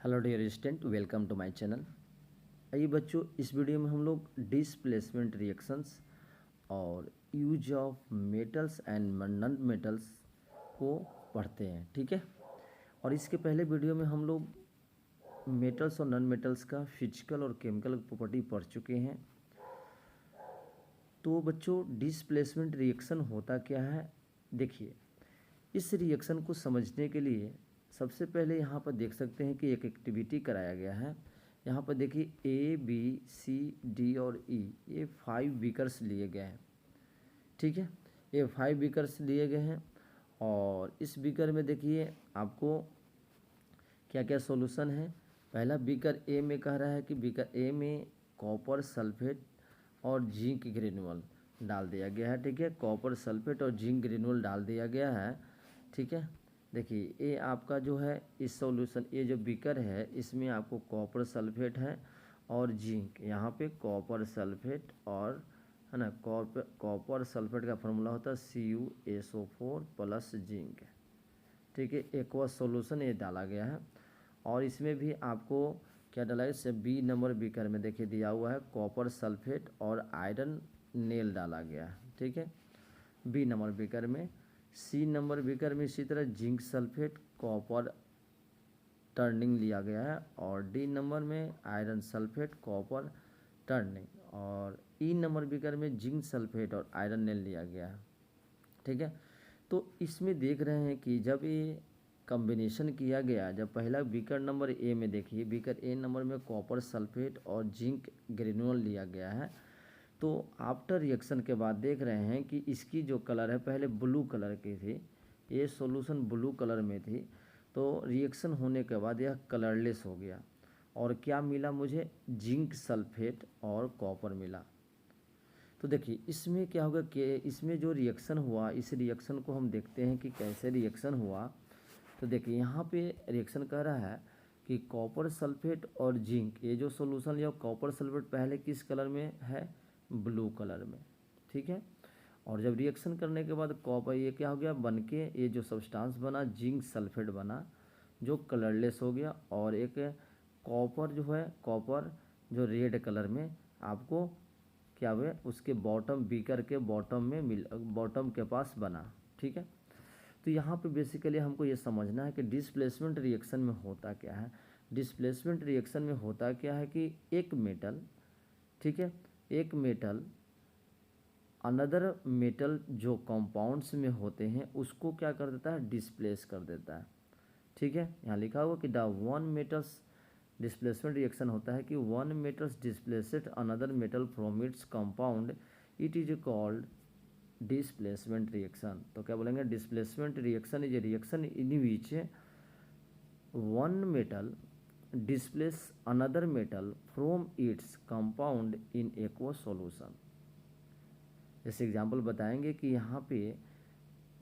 Hello dear student, welcome to my channel. आइए बच्चों, इस वीडियो में हम लोग डिस्प्लेसमेंट रिएक्शंस और use of metals and non metals को पढ़ते हैं। ठीक है। और इसके पहले वीडियो में हम लोग मेटल्स और नॉन मेटल्स का फिजिकल और केमिकल प्रॉपर्टी पढ़ चुके हैं। तो बच्चों, डिस्प्लेसमेंट रिएक्शन होता क्या है, देखिए। इस रिएक्शन को समझने के लिए सबसे पहले यहाँ पर देख सकते हैं कि एक एक्टिविटी कराया गया है। यहाँ पर देखिए ए बी सी डी और ई, ये 5 बीकर्स लिए गए हैं। ठीक है, ये 5 बीकर्स लिए गए हैं और इस बीकर में देखिए आपको क्या क्या सॉल्यूशन है। पहला बीकर ए में कह रहा है कि बीकर ए में कॉपर सल्फेट और जिंक ग्रेनुअल डाल दिया गया है। ठीक है, कॉपर सल्फेट और जिंक ग्रेनुअल डाल दिया गया है। ठीक है, देखिए ये आपका जो है इस सॉल्यूशन, ये जो बीकर है इसमें आपको कॉपर सल्फेट है और जिंक, यहाँ पे कॉपर सल्फेट और है ना, कॉपर सल्फेट का फॉर्मूला होता है CuSO4 प्लस जिंक। ठीक है, एक्वस सॉल्यूशन ये डाला गया है। और इसमें भी आपको क्या डाला है, जैसे बी नंबर बीकर में देखिए दिया हुआ है कॉपर सल्फेट और आयरन नेल डाला गया है। ठीक है, बी नंबर बीकर में। सी नंबर बीकर में इसी तरह जिंक सल्फेट कॉपर टर्निंग लिया गया है और डी नंबर में आयरन सल्फेट कॉपर टर्निंग, और ई नंबर बीकर में जिंक सल्फेट और आयरन नेल लिया गया है। ठीक है, तो इसमें देख रहे हैं कि जब ये कॉम्बिनेशन किया गया, जब पहला बीकर नंबर ए में देखिए, बीकर ए नंबर में कॉपर सल्फेट और जिंक ग्रेनुअल लिया गया है, तो आफ्टर रिएक्शन के बाद देख रहे हैं कि इसकी जो कलर है पहले ब्लू कलर की थी, ये सॉल्यूशन ब्लू कलर में थी, तो रिएक्शन होने के बाद यह कलरलेस हो गया और क्या मिला मुझे, जिंक सल्फेट और कॉपर मिला। तो देखिए इसमें क्या होगा कि इसमें जो रिएक्शन हुआ, इस रिएक्शन को हम देखते हैं कि कैसे रिएक्शन हुआ। तो देखिए यहाँ पे रिएक्शन कह रहा है कि कॉपर सल्फेट और जिंक, ये जो सॉल्यूशन लिया कॉपर सल्फेट पहले किस कलर में है, ब्लू कलर में। ठीक है, और जब रिएक्शन करने के बाद कॉपर ये क्या हो गया, बन के ये जो सब्सटेंस बना जिंक सल्फेट बना जो कलरलेस हो गया, और एक कॉपर जो है, कॉपर जो रेड कलर में आपको क्या हुआ, उसके बॉटम बीकर के बॉटम में बॉटम के पास बना। ठीक है, तो यहाँ पे बेसिकली हमको ये समझना है कि डिस्प्लेसमेंट रिएक्शन में होता क्या है। डिस्प्लेसमेंट रिएक्शन में होता क्या है कि एक मेटल, ठीक है, एक मेटल अनदर मेटल जो कंपाउंड्स में होते हैं उसको क्या कर देता है, डिस्प्लेस कर देता है। ठीक है, यहाँ लिखा हुआ कि the one metals displacement reaction होता है कि one metals displaced another metal from its compound, it is called displacement reaction. तो क्या बोलेंगे, displacement reaction is a reaction in which one metal displace another metal from its compound in aqueous solution. जैसे example बताएंगे कि यहाँ पे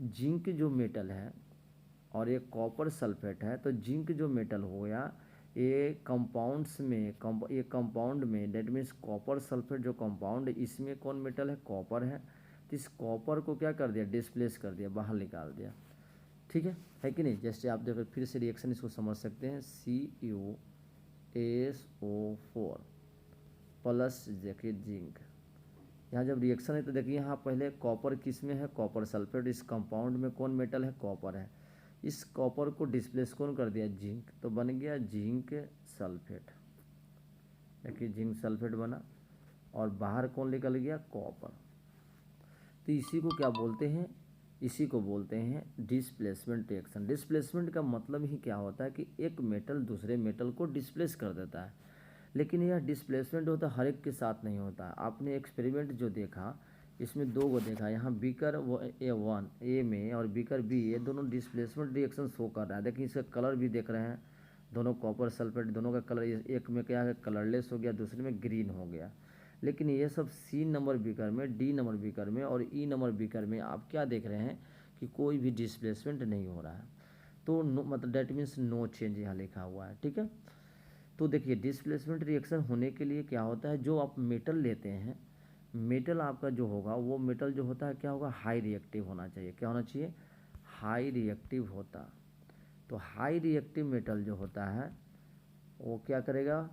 zinc जो metal है और ये कॉपर सल्फेट है, तो जिंक जो मेटल हो गया ये कंपाउंड्स में ये कंपाउंड में, डेट मीन्स कॉपर सल्फेट जो कंपाउंड है इसमें कौन मेटल है, कॉपर है। तो इस कॉपर को क्या कर दिया, डिस्प्लेस कर दिया, बाहर निकाल दिया। ठीक है कि नहीं। जैसे आप देखो फिर से रिएक्शन इसको समझ सकते हैं, CuSO4 प्लस देखिए जिंक। यहाँ जब रिएक्शन है तो देखिए यहाँ पहले कॉपर किस में है, कॉपर सल्फेट, इस कंपाउंड में कौन मेटल है, कॉपर है। इस कॉपर को डिस्प्लेस कौन कर दिया, जिंक, तो बन गया जिंक सल्फेट। देखिए जिंक सल्फेट बना और बाहर कौन निकल गया, कॉपर। तो इसी को क्या बोलते हैं, इसी को बोलते हैं डिस्प्लेसमेंट रिएक्शन। डिस्प्लेसमेंट का मतलब ही क्या होता है कि एक मेटल दूसरे मेटल को डिस्प्लेस कर देता है। लेकिन यह डिस्प्लेसमेंट होता हर एक के साथ नहीं होता। आपने एक्सपेरिमेंट जो देखा इसमें दो को देखा, यहाँ बीकर वो A1 ए में और बीकर बी, ये दोनों डिस्प्लेसमेंट रिएक्शन शो कर रहा है। देखिए इसका कलर भी देख रहे हैं, दोनों कॉपर सल्फेट, दोनों का कलर, एक में क्या है कलरलेस हो गया, दूसरे में ग्रीन हो गया। लेकिन ये सब सी नंबर बीकर में, डी नंबर बीकर में और ई नंबर बीकर में आप क्या देख रहे हैं कि कोई भी डिस्प्लेसमेंट नहीं हो रहा है। तो मतलब डेट मीन्स नो चेंज यहाँ लिखा हुआ है। ठीक है, तो देखिए डिस्प्लेसमेंट रिएक्शन होने के लिए क्या होता है, जो आप मेटल लेते हैं, मेटल आपका जो होगा वो मेटल जो होता है क्या होगा, हाई रिएक्टिव होना चाहिए। क्या होना चाहिए, हाई रिएक्टिव होता। तो हाई रिएक्टिव मेटल जो होता है वो क्या करेगा,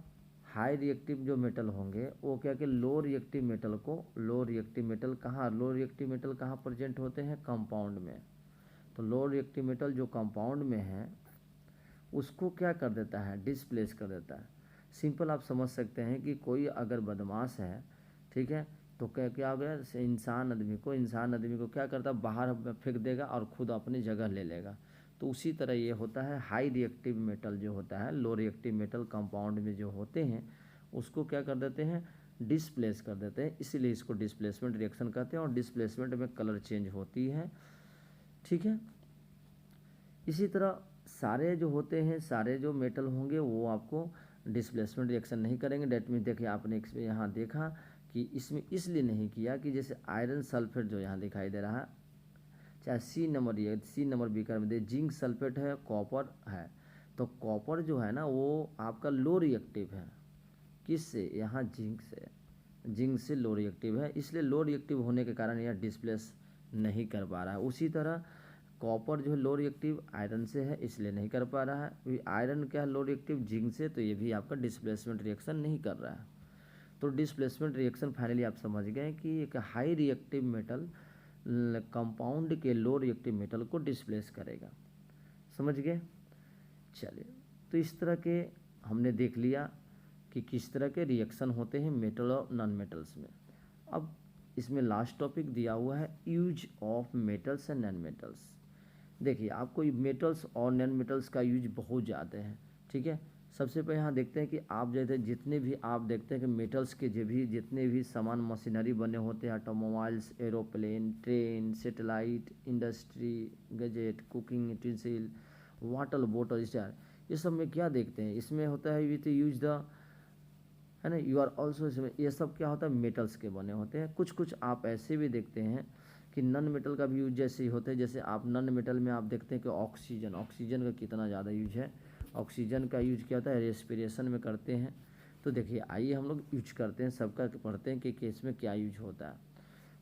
हाई रिएक्टिव जो मेटल होंगे वो क्या कि लो रिएक्टिव मेटल को, लो रिएक्टिव मेटल कहाँ प्रेजेंट होते हैं, कंपाउंड में। तो लो रिएक्टिव मेटल जो कंपाउंड में है उसको क्या कर देता है, डिस्प्लेस कर देता है। सिंपल आप समझ सकते हैं कि कोई अगर बदमाश है, ठीक है, तो क्या हो गया, इंसान आदमी को क्या करता है, बाहर फेंक देगा और खुद अपनी जगह ले लेगा। तो उसी तरह ये होता है, हाई रिएक्टिव मेटल जो होता है, लो रिएक्टिव मेटल कंपाउंड में जो होते हैं उसको क्या कर देते हैं, डिस्प्लेस कर देते हैं, इसीलिए इसको डिस्प्लेसमेंट रिएक्शन कहते हैं। और डिस्प्लेसमेंट में कलर चेंज होती है, ठीक है। इसी तरह सारे जो होते हैं, सारे जो मेटल होंगे वो आपको डिस्प्लेसमेंट रिएक्शन नहीं करेंगे। डेट मीन देखिए आपने यहाँ देखा कि इसमें इसलिए नहीं किया कि जैसे आयरन सल्फेट जो यहाँ दिखाई दे रहा है, चाहे सी नंबर बीकर में दे, जिंक सल्फेट है, कॉपर है, तो कॉपर जो है ना वो आपका लो रिएक्टिव है, किससे, यहाँ जिंक से लो रिएक्टिव है, इसलिए लो रिएक्टिव होने के कारण यह डिस्प्लेस नहीं कर पा रहा है। उसी तरह कॉपर जो है लो रिएक्टिव आयरन से है, इसलिए नहीं कर पा रहा है। आयरन क्या है, लो रिएक्टिव जिंक से, तो ये भी आपका डिस्प्लेसमेंट रिएक्शन नहीं कर रहा है। तो डिस्प्लेसमेंट रिएक्शन फाइनली आप समझ गए कि एक हाई रिएक्टिव मेटल कंपाउंड के लो रिएक्टिव मेटल को डिस्प्लेस करेगा। समझ गए, चलिए। तो इस तरह के हमने देख लिया कि किस तरह के रिएक्शन होते हैं मेटल और नॉन मेटल्स में। अब इसमें लास्ट टॉपिक दिया हुआ है, use of metals and non metals. देखिए आपको मेटल्स और नॉन मेटल्स का यूज बहुत ज़्यादा है, ठीक है। सबसे पहले यहाँ देखते हैं कि आप जैसे जितने भी आप देखते हैं कि मेटल्स के जितने भी सामान मशीनरी बने होते हैं, automobiles, aeroplane, train, satellite, industry, gadget, cooking utensil, water bottle, star, ये सब में क्या देखते हैं, इसमें होता है विथ यूज द, है ना, यू आर ऑल्सो, इसमें ये सब क्या होता है, मेटल्स के बने होते हैं। कुछ आप ऐसे भी देखते हैं कि नॉन मेटल का भी यूज जैसे ही होता है। जैसे आप नॉन मेटल में आप देखते हैं कि ऑक्सीजन का कितना ज़्यादा यूज है। ऑक्सीजन का यूज क्या होता है, रेस्पिरेशन में करते हैं। तो देखिए आइए हम लोग यूज करते हैं, सबका पढ़ते हैं कि इसमें क्या यूज होता है।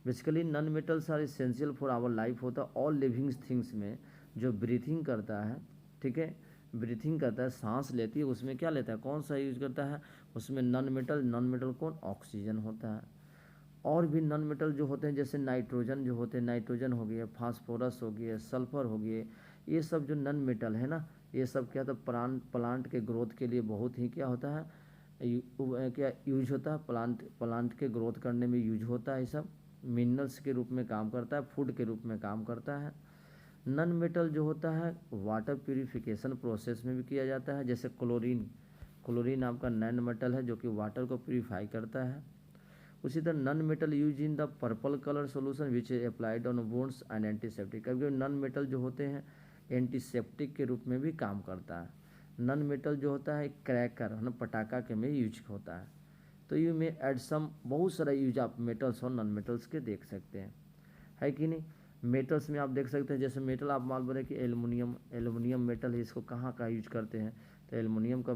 Basically non metals are essential for our life होता है। ऑल लिविंग थिंग्स में जो ब्रीथिंग करता है, ठीक है, ब्रीथिंग करता है, सांस लेती है, उसमें क्या लेता है, कौन सा यूज करता है, उसमें नॉन मेटल कौन, ऑक्सीजन होता है। और भी नॉन मेटल जो होते हैं जैसे नाइट्रोजन जो होते हैं, नाइट्रोजन हो गया, फास्फोरस हो गया, सल्फर हो गए, ये सब जो नॉन मेटल है ना, ये सब क्या होता है, प्लांट के ग्रोथ के लिए बहुत ही क्या होता है, क्या यूज होता है, प्लांट के ग्रोथ करने में यूज होता है। ये सब मिनरल्स के रूप में काम करता है, फूड के रूप में काम करता है। नॉन मेटल जो होता है वाटर प्यूरिफिकेशन प्रोसेस में भी किया जाता है। जैसे क्लोरीन आपका नॉन मेटल है जो कि वाटर को प्यूरिफाई करता है। उसी तरह non metal use in the purple colour solution which is applied on wounds and antiseptic. कभी नॉन मेटल जो होते हैं एंटीसेप्टिक के रूप में भी काम करता है। नॉन मेटल जो होता है क्रैकर है ना, पटाखा के में यूज होता है। तो यू में एड सम, बहुत सारा यूज आप मेटल्स और नॉन मेटल्स के देख सकते हैं, है कि नहीं। मेटल्स में आप देख सकते हैं, जैसे मेटल आप मान बोले कि एल्युमिनियम मेटल है, इसको कहाँ का यूज करते हैं, तो एल्युमिनियम का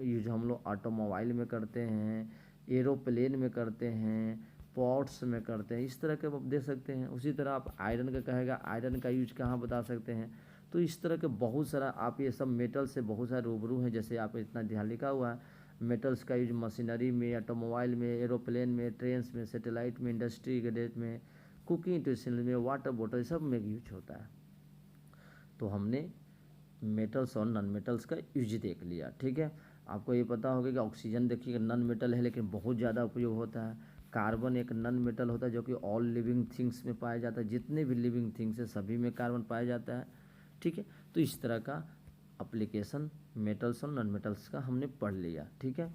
यूज हम लोग ऑटोमोबाइल में करते हैं, एरोप्लेन में करते हैं, पॉट्स में करते हैं, इस तरह के आप देख सकते हैं। उसी तरह आप आयरन का कहेगा, आयरन का यूज कहाँ बता सकते हैं। तो इस तरह के बहुत सारा आप ये सब मेटल से बहुत सारे रूबरू हैं। जैसे आप इतना ध्यान लिखा हुआ है, मेटल्स का यूज मशीनरी में, ऑटोमोबाइल में, एरोप्लेन में, ट्रेन में, सैटेलाइट में, इंडस्ट्री गैजेट में, कुकिंग यूटेंसिल में, वाटर बोतल, सब में यूज होता है। तो हमने मेटल्स और नॉन मेटल्स का यूज देख लिया, ठीक है। आपको ये पता होगा कि ऑक्सीजन देखिए नॉन मेटल है लेकिन बहुत ज़्यादा उपयोग होता है। कार्बन एक नॉन मेटल होता है जो कि ऑल लिविंग थिंग्स में पाया जाता है, जितने भी लिविंग थिंग्स है सभी में कार्बन पाया जाता है, ठीक है। तो इस तरह का एप्लीकेशन मेटल्स और नॉन मेटल्स का हमने पढ़ लिया, ठीक है।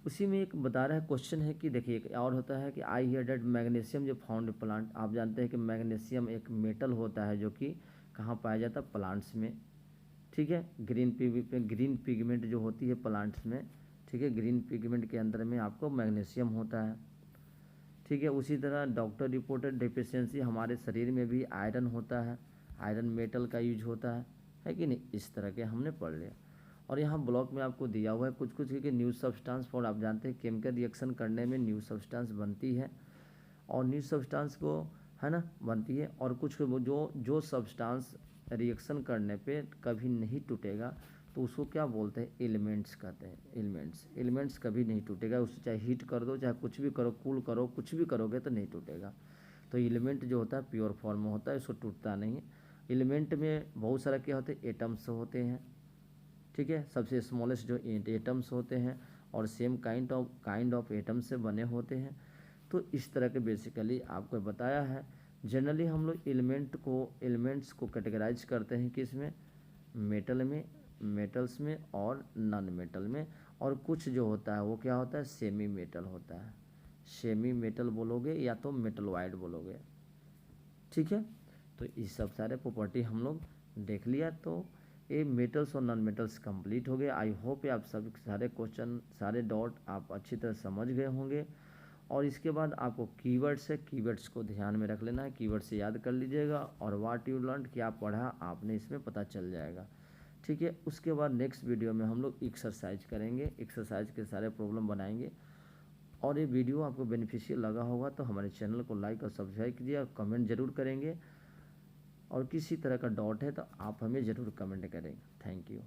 उसी में एक बता रहा है क्वेश्चन है कि देखिए एक और होता है कि आई हियर डेट मैग्नीशियम जो फाउंड प्लांट, आप जानते हैं कि मैग्नीशियम एक मेटल होता है जो कि कहाँ पाया जाता है, प्लांट्स में, ठीक है। ग्रीन पिगमेंट जो होती है प्लांट्स में, ठीक है, ग्रीन पिगमेंट के अंदर में आपको मैग्नीशियम होता है, ठीक है। उसी तरह डॉक्टर रिपोर्टेड डेफिशिएंसी, हमारे शरीर में भी आयरन होता है, आयरन मेटल का यूज होता है कि नहीं। इस तरह के हमने पढ़ लिया। और यहाँ ब्लॉक में आपको दिया हुआ है कुछ कि न्यू सब्सटेंस फॉर, आप जानते हैं केमिकल रिएक्शन करने में न्यू सब्सटेंस बनती है, और न्यू सब्सटेंस को, है ना, बनती है। और कुछ जो सब्सटेंस रिएक्शन करने पे कभी नहीं टूटेगा, तो उसको क्या बोलते हैं, एलिमेंट्स कहते हैं। एलिमेंट्स कभी नहीं टूटेगा, उससे चाहे हीट कर दो, चाहे कुछ भी करो, कूल करो, कुछ भी करोगे तो नहीं टूटेगा। तो एलिमेंट जो होता है प्योर फॉर्म में होता है, इसको टूटता नहीं है। एलिमेंट में बहुत सारा क्या होते हैं, एटम्स होते हैं, ठीक है। सबसे स्मॉलेस्ट जो एटम्स होते हैं और सेम काइंड ऑफ एटम्स से बने होते हैं। तो इस तरह के बेसिकली आपको बताया है। जनरली हम लोग एलिमेंट्स को कैटेगराइज करते हैं किस में, मेटल्स में और नॉन मेटल में। और कुछ जो होता है वो क्या होता है, सेमी मेटल होता है। सेमी मेटल बोलोगे या तो मेटलॉइड बोलोगे, ठीक है। तो ये सब सारे प्रॉपर्टी हम लोग देख लिया। तो ये मेटल्स और नॉन मेटल्स कंप्लीट हो गए। आई होप आप सब सारे क्वेश्चन, सारे डॉट आप अच्छी तरह समझ गए होंगे। और इसके बाद आपको कीवर्ड्स है, कीवर्ड्स को ध्यान में रख लेना है, कीवर्ड से याद कर लीजिएगा। और व्हाट यू लर्न, क्या पढ़ा आपने, इसमें पता चल जाएगा, ठीक है। उसके बाद नेक्स्ट वीडियो में हम लोग एक्सरसाइज करेंगे, एक्सरसाइज के सारे प्रॉब्लम बनाएंगे। और ये वीडियो आपको बेनिफिशियल लगा होगा तो हमारे चैनल को लाइक और सब्सक्राइब कीजिए और कमेंट ज़रूर करेंगे। और किसी तरह का डाउट है तो आप हमें ज़रूर कमेंट करें। Thank you.